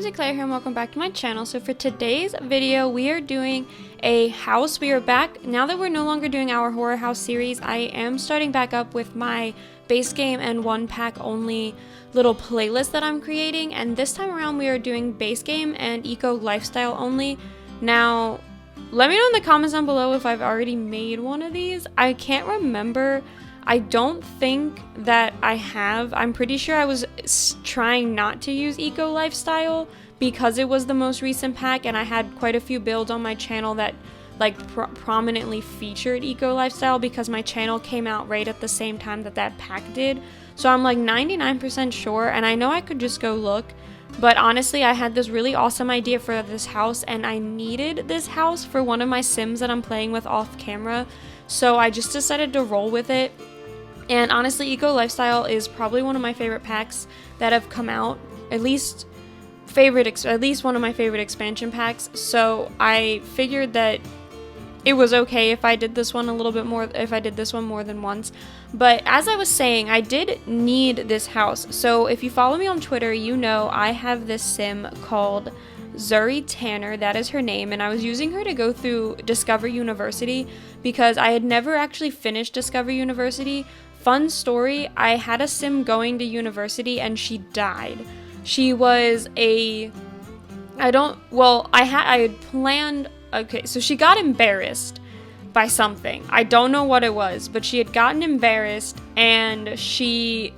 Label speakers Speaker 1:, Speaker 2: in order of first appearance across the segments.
Speaker 1: SimsEclaire here and welcome back to my channel. So for today's video, we are doing a house. We are back, now that we're no longer doing our horror house series, I am starting back up with my base game and one pack only little playlist that I'm creating. And this time around we are doing base game and eco lifestyle only. Now, let me know in the comments down below if I've already made one of these. I can't remember. I don't think that I have. I'm pretty sure I was trying not to use eco lifestyle because it was the most recent pack and I had quite a few builds on my channel that like prominently featured eco lifestyle because my channel came out right at the same time that that pack did. So I'm like 99% sure, and I know I could just go look, but honestly I had this really awesome idea for this house and I needed this house for one of my sims that I'm playing with off camera. So I just decided to roll with it. And honestly, Eco Lifestyle is probably one of my favorite packs that have come out, at least one of my favorite expansion packs. So I figured that it was okay if I did this one a little bit more, if I did this one more than once. But as I was saying, I did need this house. So if you follow me on Twitter, you know I have this sim called Zuri Tanner, that is her name, and I was using her to go through Discover University because I had never actually finished Discover University. Fun story, I had a sim going to university and she died. She was I had planned, okay, so she got embarrassed by something. I don't know what it was, but she had gotten embarrassed and she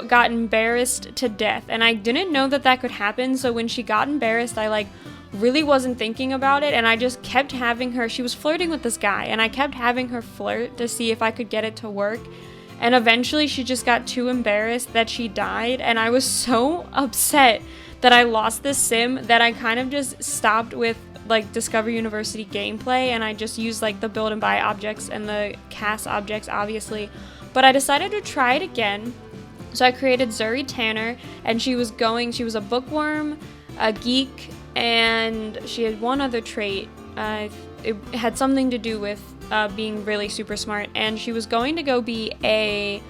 Speaker 1: got embarrassed to death. And I didn't know that that could happen, so when she got embarrassed, I like really wasn't thinking about it and I just kept having her, she was flirting with this guy and I kept having her flirt to see if I could get it to work. And eventually she just got too embarrassed that she died, and I was so upset that I lost this sim that I kind of just stopped with like Discover University gameplay and I just used like the build and buy objects and the cast objects obviously. But I decided to try it again. So I created Zuri Tanner and she was a bookworm, a geek, and she had one other trait. It had something to do with being really super smart, and she was going to go be a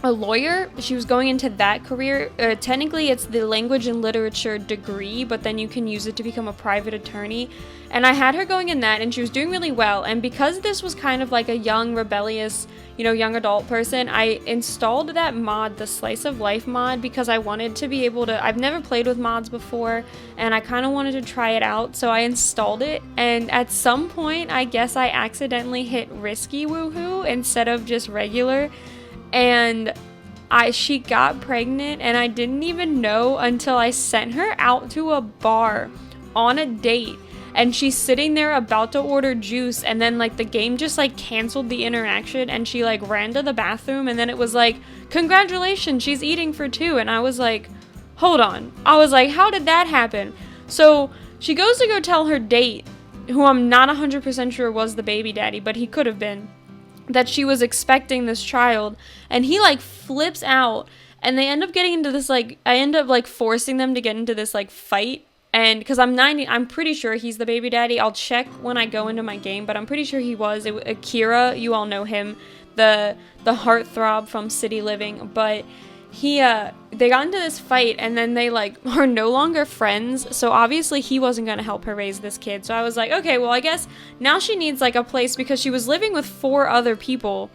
Speaker 1: a lawyer. She was going into that career. Technically it's the language and literature degree, but then you can use it to become a private attorney, and I had her going in that and she was doing really well. And because this was kind of like a young rebellious, young adult person, I installed that mod, the slice of life mod, because I wanted to be able to, I've never played with mods before and I kind of wanted to try it out, so I installed it. And at some point I guess I accidentally hit risky woohoo instead of just regular, and she got pregnant and I didn't even know until I sent her out to a bar on a date. And she's sitting there about to order juice, and then like the game just like canceled the interaction and she like ran to the bathroom, and then it was like, congratulations, she's eating for two. And I was like, hold on. I was like, how did that happen? So she goes to go tell her date, who I'm not 100% sure was the baby daddy, but he could have been, that she was expecting this child, and he like flips out and they end up getting into this like, I end up like forcing them to get into this like fight. And because I'm pretty sure he's the baby daddy. I'll check when I go into my game, but I'm pretty sure he was. Akira, you all know him, the heartthrob from City Living. But they got into this fight, and then they like are no longer friends. So obviously he wasn't gonna help her raise this kid. So I was like, okay, well I guess now she needs like a place, because she was living with 4 other people.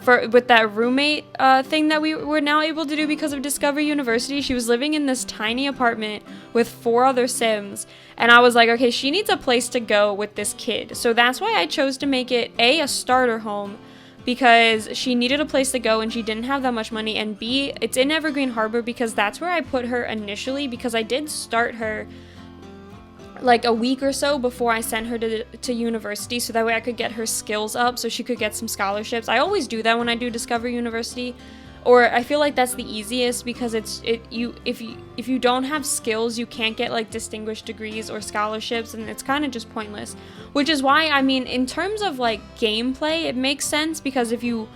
Speaker 1: With that roommate thing that we were now able to do because of Discover University, she was living in this tiny apartment with 4 other sims, and I was like, okay, she needs a place to go with this kid. So that's why I chose to make it a starter home, because she needed a place to go and she didn't have that much money, and B, it's in Evergreen Harbor because that's where I put her initially, because I did start her like a week or so before I sent her to university, so that way I could get her skills up so she could get some scholarships. I always do that when I do Discover University, or I feel like that's the easiest, because if you don't have skills, you can't get like distinguished degrees or scholarships, and it's kind of just pointless. Which is why, I mean, in terms of like gameplay, it makes sense, because if you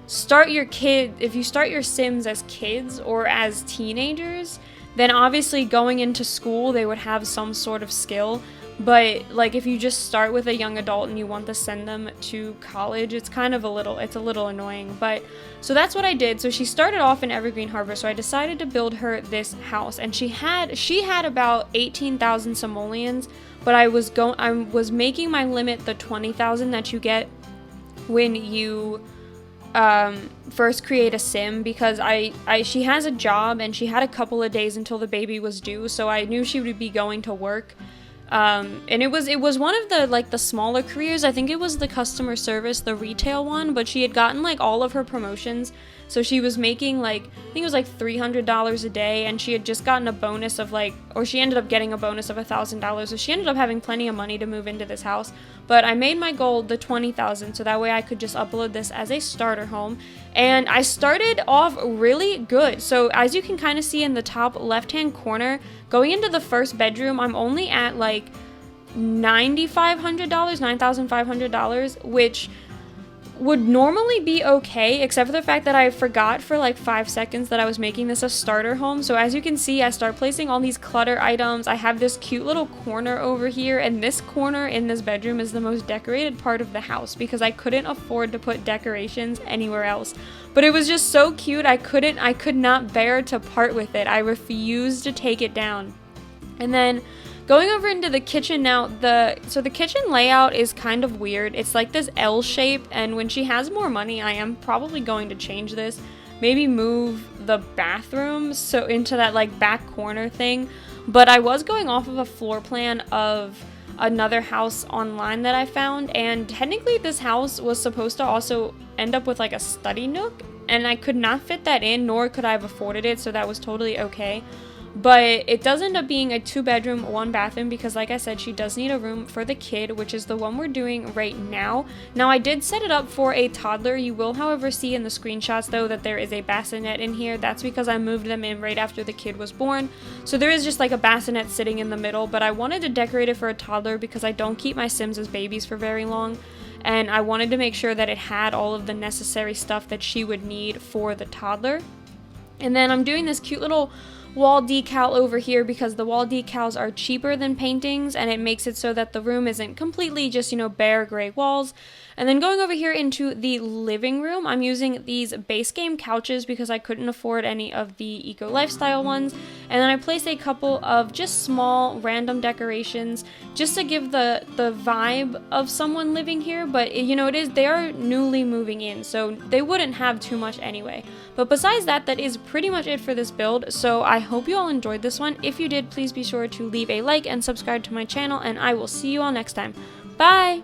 Speaker 1: start your sims as kids or as teenagers, then obviously going into school they would have some sort of skill. But like if you just start with a young adult and you want to send them to college, it's kind of a little annoying. But so that's what I did. So she started off in Evergreen Harbor, so I decided to build her this house, and she had about 18,000 simoleans, but I was making my limit the 20,000 that you get when you first create a sim, because she has a job and she had a couple of days until the baby was due, so I knew she would be going to work. And it was one of the smaller careers. I think it was the customer service, the retail one, but she had gotten like all of her promotions. So she was making like, I think it was like $300 a day, and she had just gotten a bonus of she ended up getting a bonus of $1,000. So she ended up having plenty of money to move into this house. But I made my goal the 20,000, so that way I could just upload this as a starter home. And I started off really good. So as you can kind of see in the top left-hand corner, going into the first bedroom, I'm only at like $9,500, which would normally be okay, except for the fact that I forgot for like 5 seconds that I was making this a starter home. So as you can see, I start placing all these clutter items. I have this cute little corner over here, and this corner in this bedroom is the most decorated part of the house because I couldn't afford to put decorations anywhere else. But it was just so cute, I could not bear to part with it. I refused to take it down. And then going over into the kitchen now, so the kitchen layout is kind of weird. It's like this L shape, and when she has more money, I am probably going to change this. Maybe move the bathroom so into that like back corner thing. But I was going off of a floor plan of another house online that I found, and technically this house was supposed to also end up with like a study nook, and I could not fit that in, nor could I have afforded it, so that was totally okay. But it does end up being a 2-bedroom, 1-bathroom because, like I said, she does need a room for the kid, which is the one we're doing right now. Now, I did set it up for a toddler. You will, however, see in the screenshots, though, that there is a bassinet in here. That's because I moved them in right after the kid was born. So there is just like a bassinet sitting in the middle, but I wanted to decorate it for a toddler because I don't keep my Sims as babies for very long. And I wanted to make sure that it had all of the necessary stuff that she would need for the toddler. And then I'm doing this cute little wall decal over here because the wall decals are cheaper than paintings, and it makes it so that the room isn't completely just, bare gray walls. And then going over here into the living room, I'm using these base game couches because I couldn't afford any of the eco lifestyle ones. And then I placed a couple of just small random decorations just to give the vibe of someone living here. But they are newly moving in, so they wouldn't have too much anyway. But besides that, that is pretty much it for this build. So I hope you all enjoyed this one. If you did, please be sure to leave a like and subscribe to my channel, and I will see you all next time. Bye!